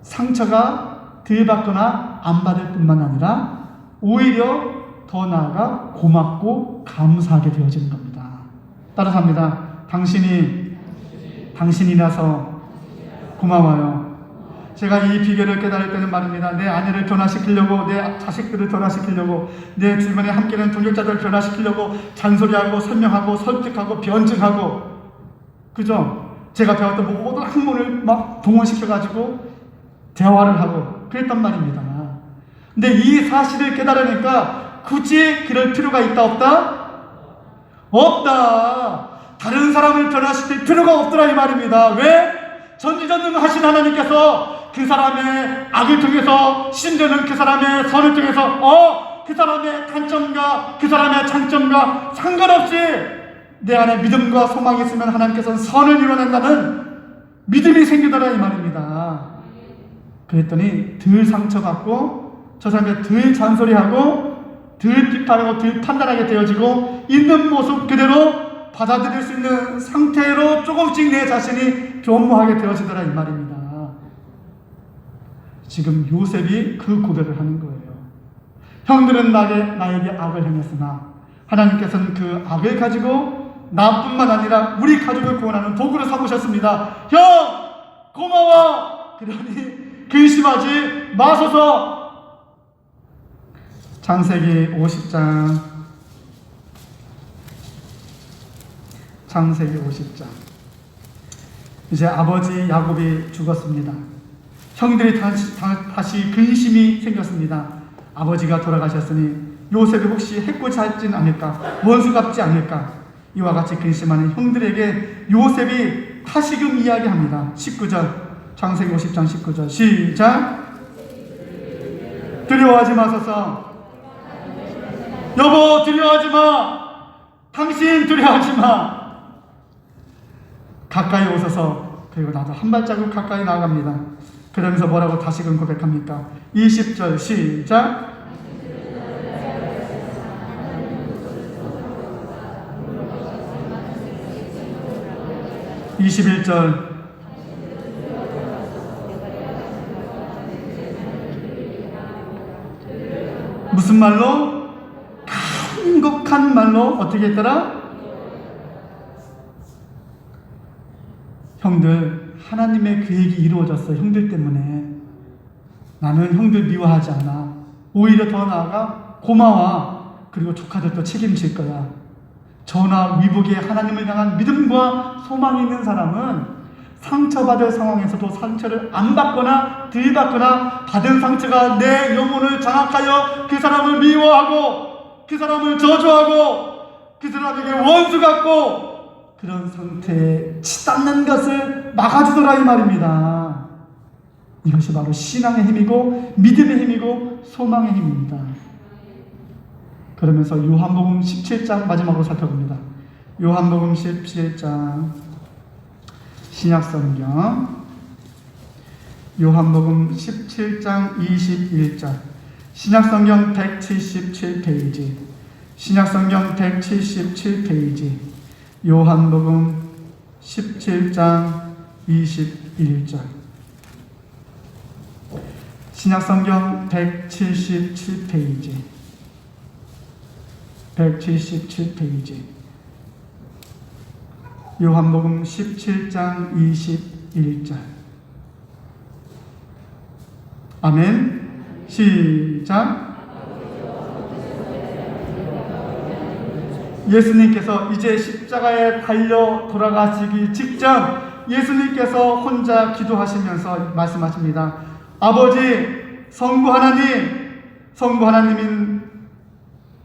상처가 덜 받거나 안 받을 뿐만 아니라 오히려 더 나아가 고맙고 감사하게 되어지는 겁니다. 따라서 합니다. 당신이라서 고마워요. 제가 이 비결을 깨달을 때는 말입니다. 내 아내를 변화시키려고, 내 자식들을 변화시키려고, 내 주변에 함께하는 동역자들을 변화시키려고 잔소리하고 설명하고 설득하고 변증하고, 그죠? 제가 배웠던 모든 학문을 막 동원시켜가지고 대화를 하고 그랬단 말입니다. 근데 이 사실을 깨달으니까 굳이 그럴 필요가 있다 없다? 없다. 다른 사람을 변화시킬 필요가 없더라 이 말입니다. 왜? 전지전능하신 하나님께서 그 사람의 악을 통해서, 심지어는 그 사람의 선을 통해서 그 사람의 단점과 그 사람의 장점과 상관없이 내 안에 믿음과 소망이 있으면 하나님께서는 선을 이뤄낸다는 믿음이 생기더라 이 말입니다. 그랬더니 덜 상처받고 저 사람이 덜 잔소리하고 덜 비판하고 덜 판단하게 되어지고 있는 모습 그대로 받아들일 수 있는 상태로 조금씩 내 자신이 변모하게 되어지더라 이 말입니다. 지금 요셉이 그 고백을 하는 거예요. 형들은 나에게 악을 행했으나 하나님께서는 그 악을 가지고 나뿐만 아니라 우리 가족을 구원하는 도구로 삼으셨습니다. 형! 고마워! 그러니 근심하지 마소서. 창세기 50장 이제 아버지 야곱이 죽었습니다. 형들이 다시 근심이 생겼습니다. 아버지가 돌아가셨으니 요셉이 혹시 해코지 하진 않을까, 원수 갚지 않을까, 이와 같이 근심하는 형들에게 요셉이 다시금 이야기합니다. 19절, 창세기 50장 19절 시작. 두려워하지 마소서. 여보 두려워하지 마. 당신 두려워하지 마. 가까이 오소서. 그리고 나도 한 발자국 가까이 나아갑니다. 그러면서 뭐라고 다시금 고백합니까? 20절 시작. 21절 무슨 말로? 간곡한 말로 어떻게 했더라? 형들, 하나님의 계획이 이루어졌어. 형들 때문에. 나는 형들 미워하지 않아. 오히려 더 나아가 고마워. 그리고 조카들도 책임질 거야. 저나 위복에 하나님을 향한 믿음과 소망이 있는 사람은 상처받을 상황에서도 상처를 안 받거나 덜 받거나 받은 상처가 내 영혼을 장악하여 그 사람을 미워하고 그 사람을 저주하고 그 사람에게 원수 같고 그런 상태에 치닫는 것을 막아주더라 이 말입니다. 이것이 바로 신앙의 힘이고 믿음의 힘이고 소망의 힘입니다. 그러면서 요한복음 17장 마지막으로 살펴봅니다. 요한복음 17장 신약성경 요한복음 17장 21절 신약성경 177페이지 신약성경 177페이지 요한복음 17장 21절 신약성경 177페이지 177페이지 요한복음 17장 21절 아멘. 시작. 예수님께서 이제 십자가에 달려 돌아가시기 직전 예수님께서 혼자 기도하시면서 말씀하십니다. 아버지, 성부 하나님인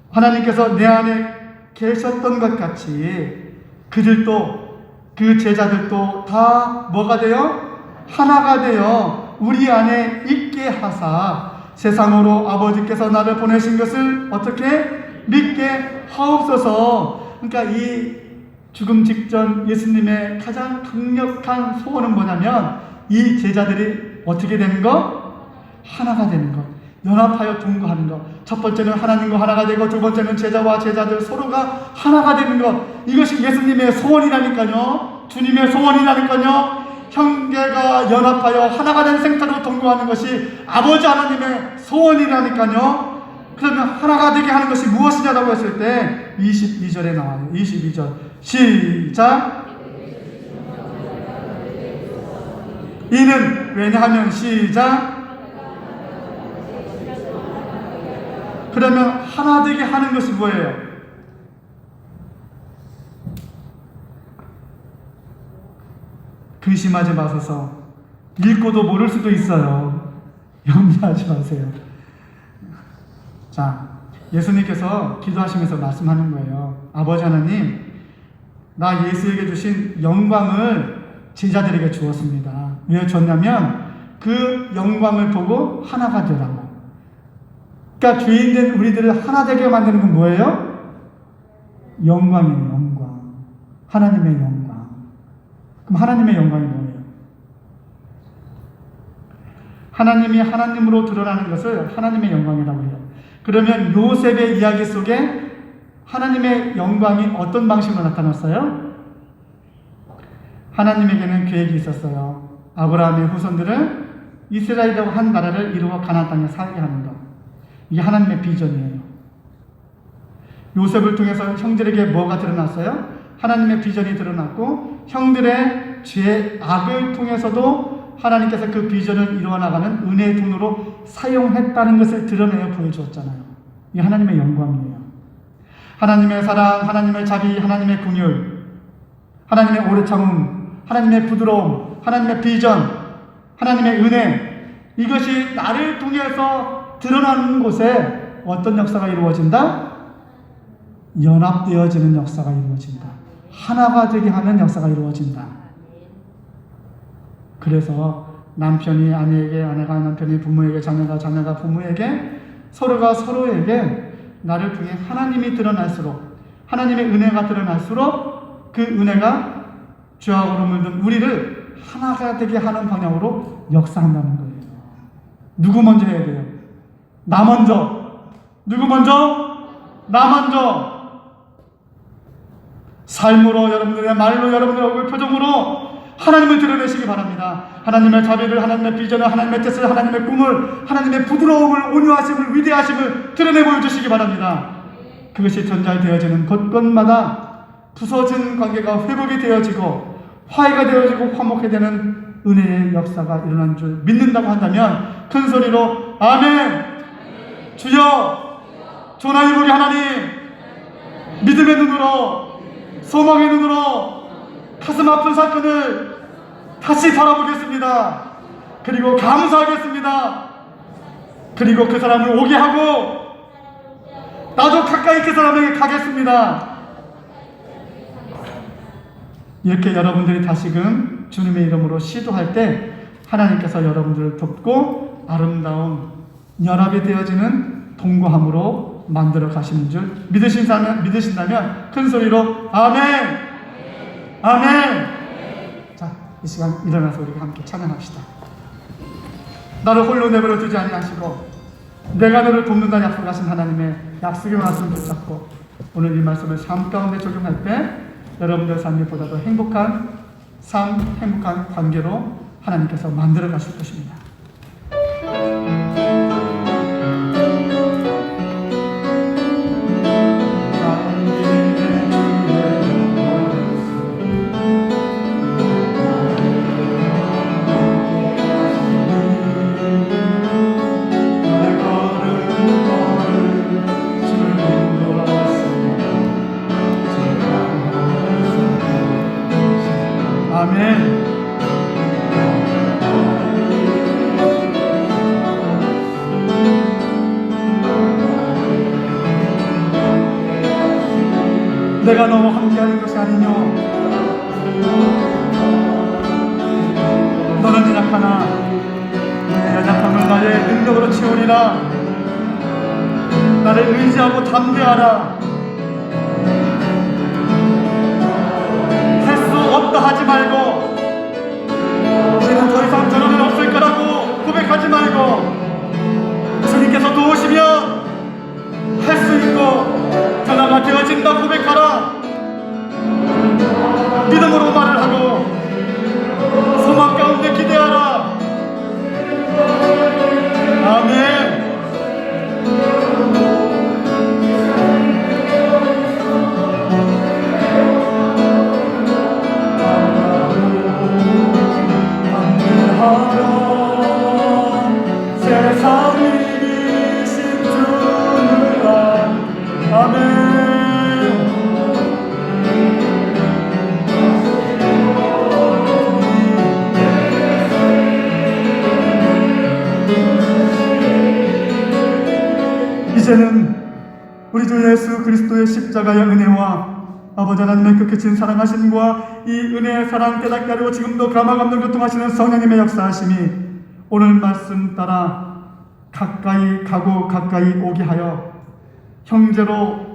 하나님께서 내 안에 계셨던 것 같이 그들도 그 제자들도 다 뭐가 되어? 하나가 되어 우리 안에 있게 하사 세상으로 아버지께서 나를 보내신 것을 어떻게? 믿게 하옵소서. 그러니까 이 죽음 직전 예수님의 가장 강력한 소원은 뭐냐면 이 제자들이 어떻게 되는 것? 하나가 되는 것. 연합하여 동거하는 것. 첫 번째는 하나님과 하나가 되고, 두 번째는 제자와 제자들 서로가 하나가 되는 것. 이것이 예수님의 소원이라니까요. 주님의 소원이라니까요. 형제가 연합하여 하나가 된 생태로 동거하는 것이 아버지 하나님의 소원이라니까요. 그러면 하나가 되게 하는 것이 무엇이냐라고 했을 때 22절에 나와요. 22절 시작. 이는 왜냐하면 시작. 그러면 하나 되게 하는 것이 뭐예요? 근심하지 마소서. 읽고도 모를 수도 있어요. 염려하지 마세요. 자, 예수님께서 기도하시면서 말씀하는 거예요. 아버지 하나님, 나 예수에게 주신 영광을 제자들에게 주었습니다. 왜 줬냐면 그 영광을 보고 하나가 되라고. 그러니까 죄인된 우리들을 하나 되게 만드는 건 뭐예요? 영광이에요. 영광. 하나님의 영광. 그럼 하나님의 영광이 뭐예요? 하나님이 하나님으로 드러나는 것을 하나님의 영광이라고 해요. 그러면 요셉의 이야기 속에 하나님의 영광이 어떤 방식으로 나타났어요? 하나님에게는 계획이 있었어요. 아브라함의 후손들을 이스라엘이라고 한 나라를 이루어 가나안 땅에 살게 하는 것. 이게 하나님의 비전이에요. 요셉을 통해서 형들에게 뭐가 드러났어요? 하나님의 비전이 드러났고, 형들의 죄, 악을 통해서도 하나님께서 그 비전을 이루어 나가는 은혜의 통로로 사용했다는 것을 드러내어 보여주었잖아요. 이게 하나님의 영광이에요. 하나님의 사랑, 하나님의 자비, 하나님의 긍휼, 하나님의 오래 참음, 하나님의 부드러움, 하나님의 비전, 하나님의 은혜, 이것이 나를 통해서 드러나는 곳에 어떤 역사가 이루어진다? 연합되어지는 역사가 이루어진다. 하나가 되게 하는 역사가 이루어진다. 그래서 남편이 아내에게, 아내가 남편이 부모에게, 자녀가 자녀가 부모에게, 서로가 서로에게 나를 통해 하나님이 드러날수록, 하나님의 은혜가 드러날수록 그 은혜가 죄악으로 물든 우리를 하나가 되게 하는 방향으로 역사한다는 거예요. 누구 먼저 해야 돼요? 나 먼저. 누구 먼저? 나 먼저. 삶으로, 여러분들의 말로, 여러분들의 얼굴 표정으로 하나님을 드러내시기 바랍니다. 하나님의 자비를, 하나님의 비전을, 하나님의 뜻을, 하나님의 꿈을, 하나님의 부드러움을, 온유하심을, 위대하심을 드러내 보여주시기 바랍니다. 그것이 전달되어지는 곳곳마다 부서진 관계가 회복이 되어지고 화해가 되어지고 화목해 되는 은혜의 역사가 일어난 줄 믿는다고 한다면 큰 소리로 아멘! 주여! 조나이 우리 하나님! 믿음의 눈으로, 소망의 눈으로 가슴 아픈 사건을 다시 바라보겠습니다. 그리고 감사하겠습니다. 그리고 그 사람을 오게 하고 나도 가까이 그 사람에게 가겠습니다. 이렇게 여러분들이 다시금 주님의 이름으로 시도할 때 하나님께서 여러분들을 돕고 아름다운 연합이 되어지는 동거함으로 만들어 가시는 줄 믿으신다면 큰 소리로 아멘! 아멘! 자, 이 시간 일어나서 우리가 함께 찬양합시다. 나를 홀로 내버려 두지 아니하시고 내가 너를 돕는다 약속하신 하나님의 약속의 말씀을 붙잡고 오늘 이 말씀을 삶 가운데 적용할 때 여러분들 삶이 보다 더 행복한 삶, 행복한 관계로 하나님께서 만들어 가실 것입니다. 아멘. 내가 너와 함께하는 것이 아니뇨. 너는 연약하나 내 연약함을 나의 능력으로 채우리라. 나를 의지하고 담대하라. 할 수 없다 하지 말고 이제는 더 이상 저러는 없을 거라고 고백하지 말고 주님께서 되어진다 고백하라. 믿음으로 말을 하고 소망 가운데 기대하라. 아멘. 세상이 이기신 주를 아멘. 이제는 우리 주 예수 그리스도의 십자가의 은혜와 아버지 하나님의 끝끝인 사랑하심과 이 은혜의 사랑 깨닫게 하려고 지금도 감화감동 교통하시는 성령님의 역사하심이 오늘 말씀 따라 가까이 가고 가까이 오게 하여 형제로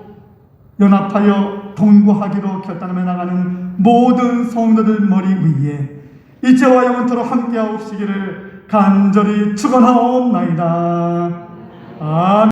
연합하여 동거하기로 결단하며 나가는 모든 성도들 머리 위에 이제와 영원토록 함께하옵시기를 간절히 축원하옵나이다. 아멘.